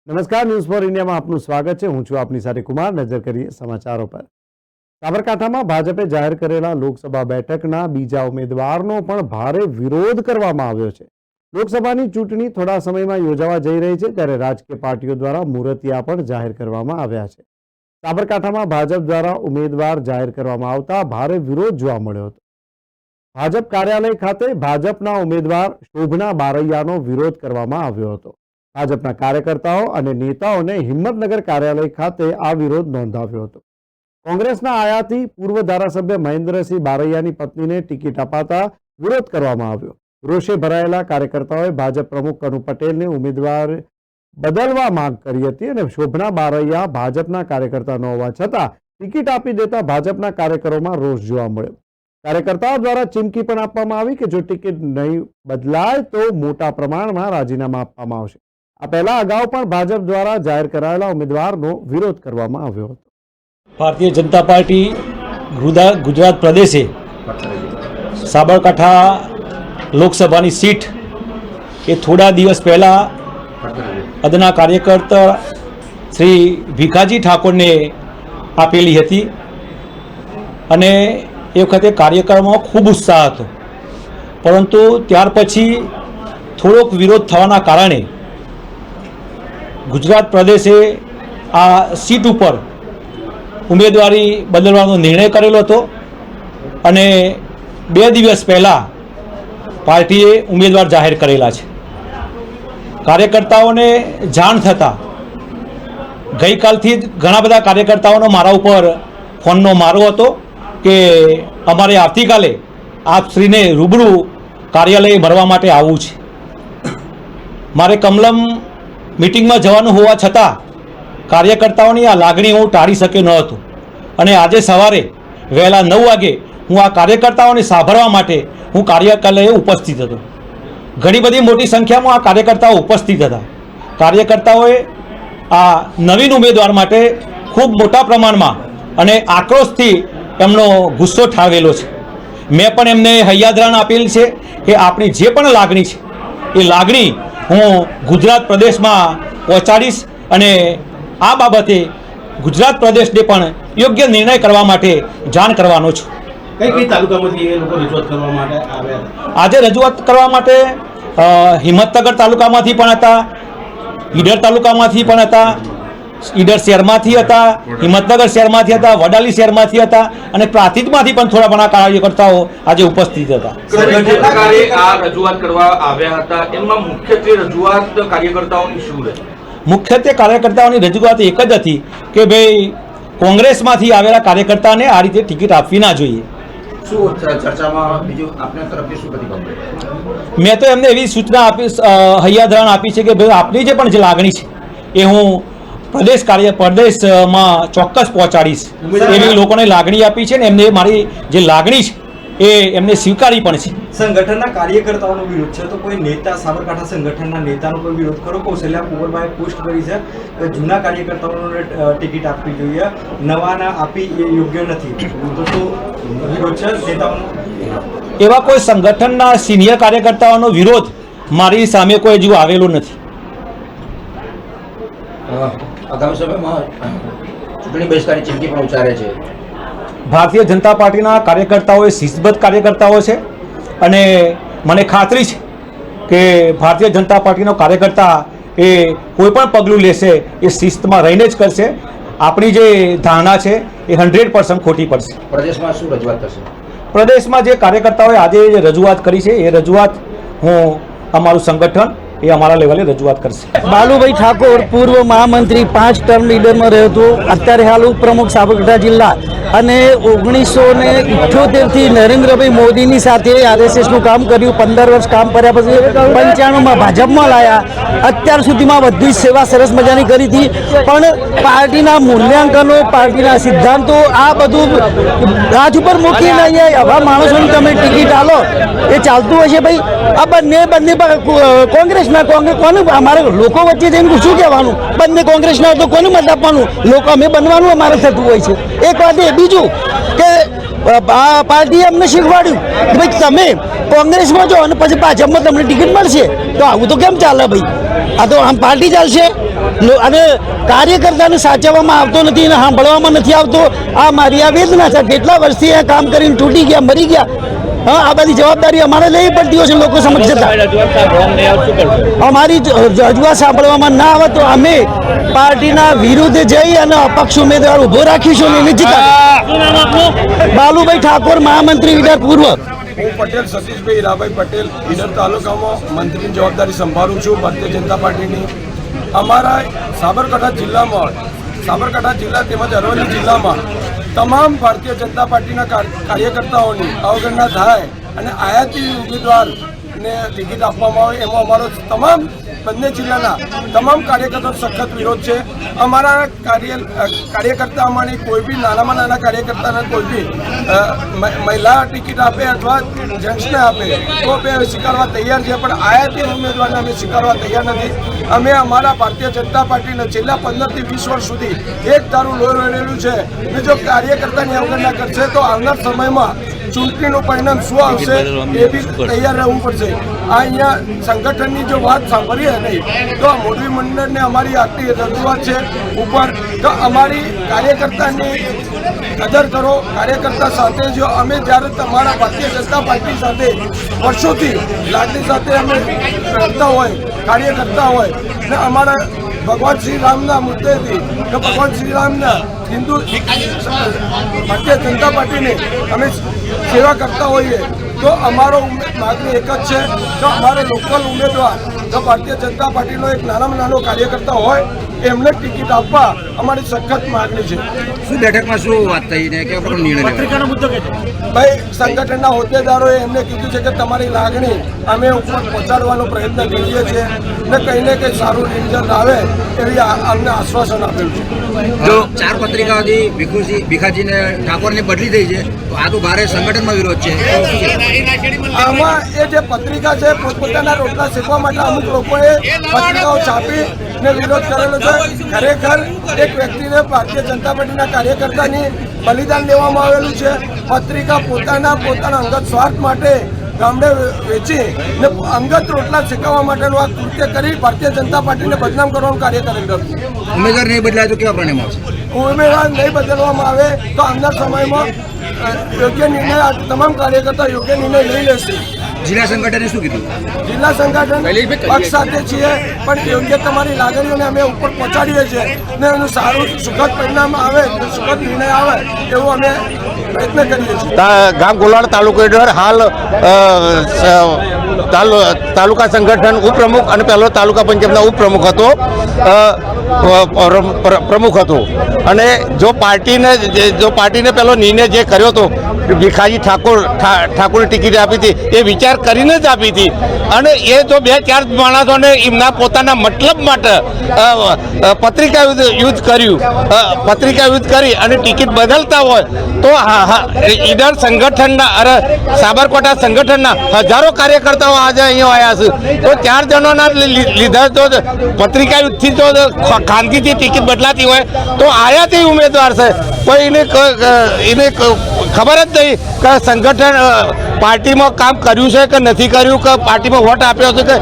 નમસ્કાર, news for ઇન્ડિયામાં આપનું સ્વાગત છે. હું છું આપની સાથે કુમાર. નજર કરીએ સમાચારો પર. સાબરકાંઠામાં ભાજપે જાહેર કરેલા લોકસભા બેઠકના બીજા ઉમેદવારનો પણ ભારે વિરોધ કરવામાં આવ્યો છે. લોકસભાની ચૂંટણી થોડા સમયમાં યોજાવા જઈ રહી છે, ત્યારે રાજકીય પાર્ટીઓ દ્વારા મુહૂર્તિયા પણ જાહેર કરવામાં આવ્યા છે. સાબરકાંઠામાં ભાજપ દ્વારા ઉમેદવાર જાહેર કરવામાં આવતા ભારે વિરોધ જોવા મળ્યો હતો. ભાજપ કાર્યાલય ખાતે ભાજપના ઉમેદવાર શોભના બારૈયાનો વિરોધ કરવામાં આવ્યો હતો. ભાજપના કાર્યકર્તાઓ અને નેતાઓને હિંમતનગર કાર્યાલય ખાતે આ વિરોધ નોંધાવ્યો હતો. કોંગ્રેસના આયાથી પૂર્વ ધારાસભ્ય મહેન્દ્રસિંહ બારૈયાની પત્નીને ટિકિટ અપાતા વિરોધ કરવામાં આવ્યો. રોષે ભરાયેલા કાર્યકર્તાઓએ ભાજપ પ્રમુખ કનુ પટેલને ઉમેદવાર બદલવા માંગ કરી હતી અને શોભના બારૈયા ભાજપના કાર્યકર્તા ન હોવા છતાં ટિકિટ આપી દેતા ભાજપના કાર્યકરોમાં રોષ જોવા મળ્યો. કાર્યકર્તાઓ દ્વારા ચીમકી પણ આપવામાં આવી કે જો ટિકિટ નહીં બદલાય તો મોટા પ્રમાણમાં રાજીનામા આપવામાં આવશે. આ પહેલા અગાઉ પણ ભાજપ દ્વારા જાહેર કરાયેલા ઉમેદવારનો વિરોધ કરવામાં આવ્યો હતો. ભારતીય જનતા પાર્ટી ગુજરાત પ્રદેશે સાબરકાંઠા લોકસભાની સીટ એ થોડા દિવસ પહેલાં અદના કાર્યકર્તા શ્રી ભીખાજી ઠાકોરને આપેલી હતી અને એ વખતે કાર્યકરોમાં ખૂબ ઉત્સાહ હતો, પરંતુ ત્યાર પછી થોડોક વિરોધ થવાના કારણે ગુજરાત પ્રદેશે આ સીટ ઉપર ઉમેદવારી બદલવાનો નિર્ણય કરેલો હતો અને 2 દિવસ પહેલાં પાર્ટીએ ઉમેદવાર જાહેર કરેલા છે. કાર્યકર્તાઓને જાણ થતાં ગઈકાલથી જ ઘણા બધા કાર્યકર્તાઓનો મારા ઉપર ફોનનો મારો હતો કે અમારે આવતીકાલે આપશ્રીને રૂબરૂ કાર્યાલય મળવા માટે આવવું છે. મારે કમલમ મીટિંગમાં જવાનું હોવા છતાં કાર્યકર્તાઓની આ લાગણી હું ટાળી શક્યો ન હતો અને આજે સવારે વહેલા 9 વાગે હું આ કાર્યકર્તાઓને સાંભળવા માટે હું કાર્યાલયે ઉપસ્થિત હતો. ઘણી બધી મોટી સંખ્યામાં આ કાર્યકર્તાઓ ઉપસ્થિત હતા. કાર્યકર્તાઓએ આ નવીન ઉમેદવાર માટે ખૂબ મોટા પ્રમાણમાં અને આક્રોશથી એમનો ગુસ્સો ઠાલવેલો છે. મેં પણ એમને હૈયાદરાણ આપેલ છે કે આપણી જે પણ લાગણી છે એ લાગણી હું ગુજરાત પ્રદેશમાં પહોંચાડીશ અને આ બાબતે ગુજરાત પ્રદેશને પણ યોગ્ય નિર્ણય કરવા માટે જાણ કરવાનો છું. કઈ તાલુકામાંથી એ લોકો રજૂઆત કરવા માટે આવ્યા? આજે રજૂઆત કરવા માટે હિંમતનગર તાલુકામાંથી પણ હતા, ઈડર તાલુકામાંથી પણ હતા, ઈડર શહેરમાંથી હતા, હિંમતનગર શહેરમાંથી હતા, વડાલી શહેરમાંથી હતા અને પ્રાંતિજમાંથી પણ થોડા ઘણા કાર્યકર્તાઓ આજે ઉપસ્થિત હતા. આ રજૂઆત કરવા આવ્યા હતા, એમાં મુખ્યત્વે રજૂઆત કાર્યકર્તાઓની શું રહી? મુખ્યત્વે કાર્યકર્તાઓની રજૂઆત એક જ હતી કે ભાઈ કોંગ્રેસમાંથી આવેલા કાર્યકર્તાને આ રીતે ટિકિટ આપવી ના જોઈએ. શું ચર્ચામાં બીજું આપના તરફથી શું પ્રતિભાવ? મેં તો એમને એવી સૂચના આપી, હૈયાદરાણ આપી છે કે ભાઈ આપની જે પણ જે લાગણી છે એ હું પ્રદેશમાં ચોક્કસ પહોંચાડીશ એવી લોકોને લાગણી આપી છે ને એમને મારી જે લાગણી છે એ એમને સ્વીકારી પણ છે. સંગઠનના કાર્યકર્તાઓનો વિરોધ છે તો કોઈ નેતા સાબરકાંઠા સંગઠનના નેતાનો કોઈ વિરોધ કરો? કૌશલ્યા કુંવરબાએ પોસ્ટ કરી છે કે જૂના કાર્યકર્તાઓને ટિકિટ આપવી જોઈએ, નવાના આપી એ યોગ્ય નથી, તો શું વિરોધ છે નેતાઓનો? એવા કોઈ સંગઠનના સિનિયર કાર્યકર્તાઓનો વિરોધ મારી સામે કોઈ હજુ આવેલો નથી. આગામી સમયમાં ચૂંટણી બહિષ્કારની ચીમકી પણ ઉચ્ચારે છે. ભારતીય જનતા પાર્ટીના કાર્યકર્તાઓ એ શિસ્તબદ્ધ કાર્યકર્તાઓ છે અને મને ખાતરી છે કે ભારતીય જનતા પાર્ટીનો કાર્યકર્તા એ કોઈ પણ પગલું લેશે એ શિસ્તમાં રહીને જ કરશે. આપણી જે ધારણા છે એ 100% ખોટી પડશે. પ્રદેશમાં શું રજૂઆત થશે? પ્રદેશમાં જે કાર્યકર્તાઓએ આજે જે રજૂઆત કરી છે એ રજૂઆત હું અમારું સંગઠન એ અમારા લેવલે રજૂઆત કરશે. બાલુભાઈ ઠાકોર પૂર્વ મહામંત્રી, 5 ટર્મ લીડરમાં રહ્યો હતો, અત્યારે હાલ ઉપપ્રમુખ સાબરકાંઠા જિલ્લા અને 1978થી નરેન્દ્રભાઈ મોદીની સાથે RSSનું કામ કર્યું. 15 વર્ષ કામ કર્યા પછી 95માં ભાજપમાં લાયા. અત્યાર સુધીમાં બધી જ સેવા સરસ મજાની કરી હતી, પણ પાર્ટીના મૂલ્યાંકનો, પાર્ટીના સિદ્ધાંતો આ બધું રાજ ઉપર મૂકીને અહીંયા આવા માણસોને તમે ટિકિટ આલો એ ચાલતું હશે? ભાઈ આ બંને કોંગ્રેસના કોને અમારે લોકો વચ્ચે જઈને શું કહેવાનું? બંને કોંગ્રેસના તો કોને મત આપવાનું? લોકો અમે બનવાનું અમારે થતું હોય છે. એક વાત એ બીજું કે પાર્ટીએ અમને શીખવાડ્યું કે ભાઈ તમે કોંગ્રેસમાં જો અને પછી ભાજપમાં તમને ટિકિટ મળશે, તો આવું તો કેમ ચાલે ભાઈ? આ તો આમ પાર્ટી ચાલશે અને કાર્યકર્તાને સાચવવામાં આવતો નથી અને સાંભળવામાં નથી આવતો. આ મારી આ વેદના છે. કેટલા વર્ષથી આ કામ કરીને તૂટી ગયા, મરી ગયા. હા, આ બધી જવાબદારી અમારે લેવી પડતી હોય છે લોકો સમક્ષ જતા. અમારી રજૂઆત સાંભળવામાં ના આવે તો અમે પાર્ટીના વિરુદ્ધ જઈ અને અપક્ષ ઉમેદવાર ઉભો રાખીશું અને એને જીતાડીશું. બાલુભાઈ ઠાકોર, મહામંત્રી વિધાન પૂર્વ. હું પટેલ સતીશભાઈ હીરાભાઈ પટેલ ઈડર તાલુકામાં મંત્રીની જવાબદારી સંભાળું છું ભારતીય જનતા પાર્ટીની. અમારા સાબરકાંઠા જિલ્લા તેમજ અરવલ્લી જિલ્લામાં તમામ ભારતીય જનતા પાર્ટીના કાર્યકર્તાઓની અવગણના થાય અને આયાતી ઉમેદવારને ટિકિટ આપવામાં આવે એમાં અમારો તમામ બંને જિલ્લાના તમામ કાર્યકર્તાઓ સખત વિરોધ છે. અમારા કાર્યકર્તામાંની કોઈ બી નાનામાં નાના કાર્યકર્તાને કોઈ બી મહિલા ટિકિટ આપે અથવા જેન્ટ્સને આપે તો બે સ્વીકારવા તૈયાર છે, પણ આયાતી ઉમેદવારને અમે સ્વીકારવા તૈયાર નથી. અમે અમારા ભારતીય જનતા પાર્ટીને છેલ્લા 15 થી 20 વર્ષ સુધી એક ધારું લોહી રહેલું છે. અને જો કાર્યકર્તાની અવગણના કરશે તો આવનાર સમયમાં ચૂંટણીનું પરિણામ શું આવશે એ બી તૈયાર રહેવું પડશે. આ અહીંયા સંગઠનની જો વાત સાંભળીએ નહીં તો મોરબી મંડળને અમારી આટલી રજૂઆત છે ઉપર, તો અમારી કાર્યકર્તાની કદર કરો. કાર્યકર્તા સાથે જો અમે જ્યારે તમારા ભારતીય જનતા પાર્ટી સાથે વર્ષોથી લાગણી સાથે અમે કરતા હોય, કાર્ય કરતા હોય ને અમારા ભગવાન શ્રી રામના મુદ્દેથી કે ભગવાન શ્રી રામના હિન્દુ ભારતીય જનતા પાર્ટીને અમે સેવા કરતા હોઈએ તો અમારો માગણી એક જ છે કે અમારો લોકલ ઉમેદવાર જો ભારતીય જનતા પાર્ટીનો એક નાનામાં નાનો કાર્યકર્તા હોય એમને ટિકિટ આપવા અમારી સખત માગણી છે. શું બેઠકમાં શું વાત થઈ ને કેવો નિર્ણય ભાઈ સંગઠનના હોદ્દેદારોએ એમને કીધું છે કે તમારી લાગણી અમે ઉપર પહોંચાડવાનો પ્રયત્ન કરીએ છીએ ને કંઈ ને કંઈ સારું રિઝલ્ટ આવે એવી અમને આશ્વાસન આપેલું છે. જો 4 પત્રિકાઓથી ભીખાજીને ઠાકોરને બદલી થઈ છે તો આ તો ભારે સંગઠનમાં વિરોધ છે. આમાં એ જે પત્રિકા છે પોતપોતાના રોટલા શેકવા માટે અમુક લોકોએ પત્રિકાઓ છાપી ને વિરોધ કરેલો છે. ખરેખર એક વ્યક્તિને ભારતીય જનતા પાર્ટીના કાર્યકર્તાની બલિદાન લેવામાં આવેલું છે. પત્રિકા પોતાના અંગત સ્વાર્થ માટે ગામડે વેચી ને અંગત રોટલા શેકવવા માટેનું આ કૃત્ય કરી ભારતીય જનતા પાર્ટીને બદનામ કરવાનું કાર્ય કરેલું હતું. ઉમેદવાર નહીં બદલાય તો કેવા પરિણામ આવશે? ઉમેદવાર નહીં બદલવામાં આવે તો આવનાર સમયમાં યોગ્ય નિર્ણય તમામ કાર્યકર્તા યોગ્ય નિર્ણય લઈ લેશે. જિલ્લા સંગઠને શું કીધું? જિલ્લા સંગઠન પક્ષ સાથે છીએ પણ યોગ્ય તમારી લાગણીઓને અમે ઉપર પહોંચાડીએ છીએ ને એનું સારું સુખદ પરિણામ આવે, સુખદ નિર્ણય આવે એવું અમે પ્રયત્ન કરીએ છીએ. ગામ ગોલાડ તાલુકો હેઠળ હાલ તાલુકા સંગઠન ઉપપ્રમુખ અને પહેલો તાલુકા પંચાયતના ઉપપ્રમુખ હતો, પ્રમુખ હતો. અને જો પાર્ટીને પેલો નિર્ણય જે કર્યો હતો ભીખાજી ઠાકોરને ટિકિટ આપી હતી એ વિચાર કરીને જ આપી હતી. અને એ જો 2-4 માણસોને એમના પોતાના મતલબ માટે પત્રિકા યુદ્ધ કરી અને ટિકિટ બદલતા હોય તો ઈડર સંગઠનના અરે સાબરકાંઠા સંગઠનના હજારો કાર્યકર્તાઓ આજે અહીંયા આવ્યા છે. તો 4 જણોના લીધા તો પત્રિકા યુદ્ધથી જો ખાનગીથી ટિકિટ બદલાતી હોય તો આયાથી ઉમેદવાર છે. કોઈ એને ખબર જ નહીં કે સંગઠન પાર્ટીમાં કામ કર્યું છે કે નથી કર્યું, કે પાર્ટીમાં વોટ આપ્યો છે કે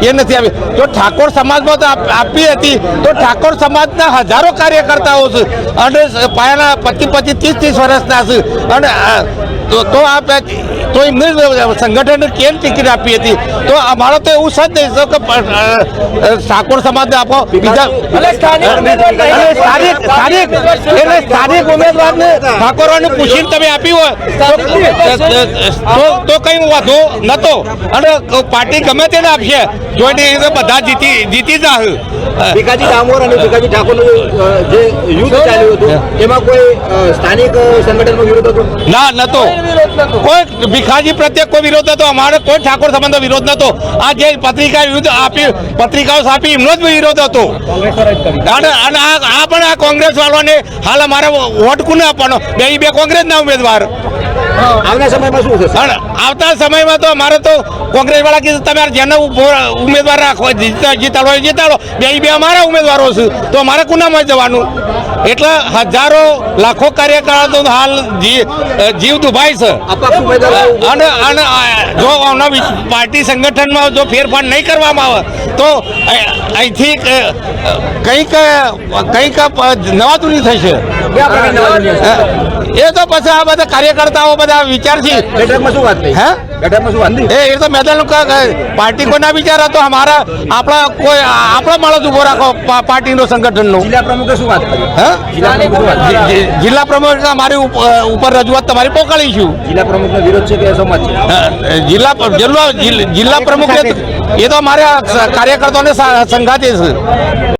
એ નથી આપી. જો ઠાકોર સમાજમાં તો આપી હતી તો ઠાકોર સમાજના હજારો કાર્યકર્તાઓ છે અને પાયાના 25-30 વર્ષના છે. અને તો એમને સંગઠને કેમ ટિકિટ આપી હતી? તો અમારો તો એવું સજ નહીં કે ઠાકોર સમાજને આપો બીજા સ્થાનિક ઉમેદવારને ઠાકોરોને પૂછીને તમે આપ્યું હોય તો કઈ વાંધો નતો. અને પાર્ટી ગમે તેને આપશે જોઈને બધા જીતી જશે. ભીખાજી ડામોર અને ભીખાજી ઠાકોરનું જે યુદ્ધ ચાલ્યું હતું એમાં કોઈ સ્થાનિક સંગઠનનો વિરોધ હતો? ના, નતો. કોઈ ભીખાજી પ્રત્યે કોઈ વિરોધ નતો. અમારે કોઈ ઠાકોર સંબંધનો વિરોધ નતો. આ જે પત્રિકાઓ છાપી એમનો જ વિરોધ હતો. અને આ પણ આ કોંગ્રેસ વાળાને હાલ અમારે વોટ કોને આપવાનો? બે કોંગ્રેસના ઉમેદવાર આવનાર સમયમાં શું થશે? પણ આવતા સમયમાં તો અમારે તો કોંગ્રેસ વાળા કીધું તમે જેને ઉમેદવાર રાખો જીતાડો હોય જીતાડો, બે અમારા ઉમેદવારો છે તો અમારે કુનામાં જવાનું. એટલે હજારો લાખો કાર્યકર્તાઓ હાલ જીવ દુભાય છે. અપક્ષ ઉમેદવારો અને જો પાર્ટી સંગઠનમાં જો ફેરફાર નહીં કરવામાં આવે તો અહીંથી કંઈક નવાતુની થશે. કયા પ્રકારની નવાજૂની હશે? એ તો પછી આ બધા કાર્યકર્તાઓ બધા વિચાર છે. બેઠકમાં શું વાત થઈ? હે બેઠકમાં શું વાત થઈ? એ તો મેદાન પાર્ટી કોઈના વિચાર હતો આપણા માણસ ઉભો રાખો પાર્ટીનો સંગઠનનો. જિલ્લા પ્રમુખે શું વાત કરી? હે જિલ્લા પ્રમુખે શું વાત કરી? જિલ્લા પ્રમુખ અમારી ઉપર રજૂઆત તમારી પોકાળીશું. જિલ્લા પ્રમુખનો વિરોધ છે કે સંમત છે? જિલ્લા પ્રમુખ એ તો અમારે કાર્યકર્તાઓને સંગાતે છે.